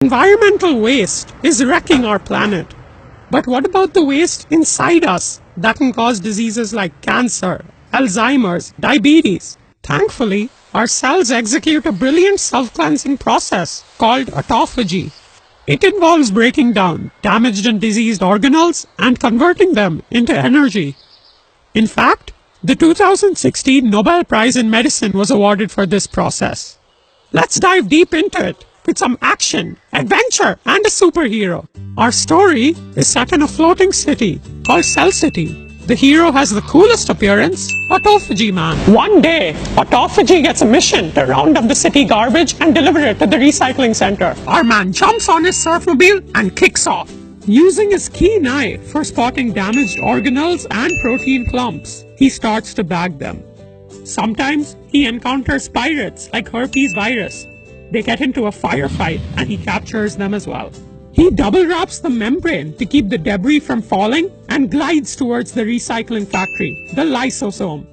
Environmental waste is wrecking our planet. But what about the waste inside us that can cause diseases like cancer, Alzheimer's, diabetes? Thankfully, our cells execute a brilliant self-cleansing process called autophagy. It involves breaking down damaged and diseased organelles and converting them into energy. In fact, the 2016 Nobel Prize in Medicine was awarded for this process. Let's dive deep into it with some action, adventure, and a superhero. Our story is set in a floating city called Cell City. The hero has the coolest appearance, Autophagy Man. One day, Autophagy gets a mission to round up the city garbage and deliver it to the recycling center. Our man jumps on his surfmobile and kicks off. Using his keen eye for spotting damaged organelles and protein clumps, he starts to bag them. Sometimes he encounters pirates like herpes virus. They get into a firefight and he captures them as well. He double wraps the membrane to keep the debris from falling and glides towards the recycling factory, the lysosome.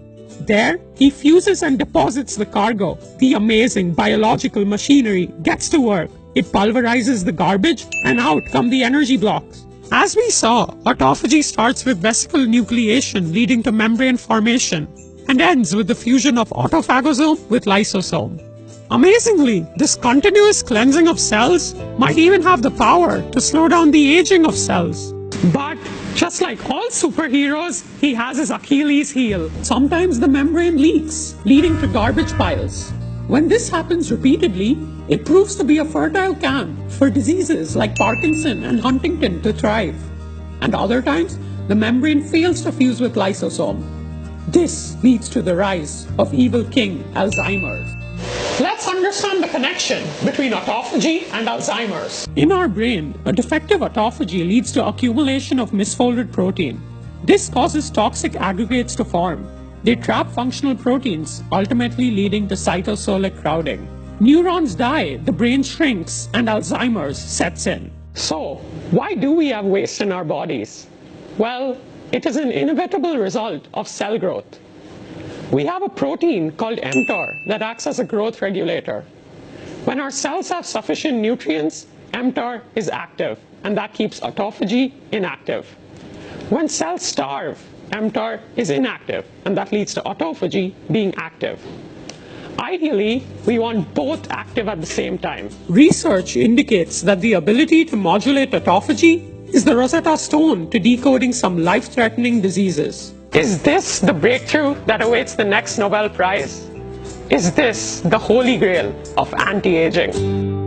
There, he fuses and deposits the cargo. The amazing biological machinery gets to work. It pulverizes the garbage and out come the energy blocks. As we saw, autophagy starts with vesicle nucleation leading to membrane formation and ends with the fusion of autophagosome with lysosome. Amazingly, this continuous cleansing of cells might even have the power to slow down the aging of cells. But just like all superheroes, he has his Achilles heel. Sometimes the membrane leaks, leading to garbage piles. When this happens repeatedly, it proves to be a fertile camp for diseases like Parkinson and Huntington to thrive. And other times, the membrane fails to fuse with lysosome. This leads to the rise of evil king Alzheimer's. Let's understand the connection between autophagy and Alzheimer's. In our brain, a defective autophagy leads to accumulation of misfolded protein. This causes toxic aggregates to form. They trap functional proteins, ultimately leading to cytosolic crowding. Neurons die, the brain shrinks, and Alzheimer's sets in. So, why do we have waste in our bodies? Well, it is an inevitable result of cell growth. We have a protein called mTOR that acts as a growth regulator. When our cells have sufficient nutrients, mTOR is active, and that keeps autophagy inactive. When cells starve, mTOR is inactive, and that leads to autophagy being active. Ideally, we want both active at the same time. Research indicates that the ability to modulate autophagy is the Rosetta Stone to decoding some life-threatening diseases. Is this the breakthrough that awaits the next Nobel Prize? Is this the holy grail of anti-aging?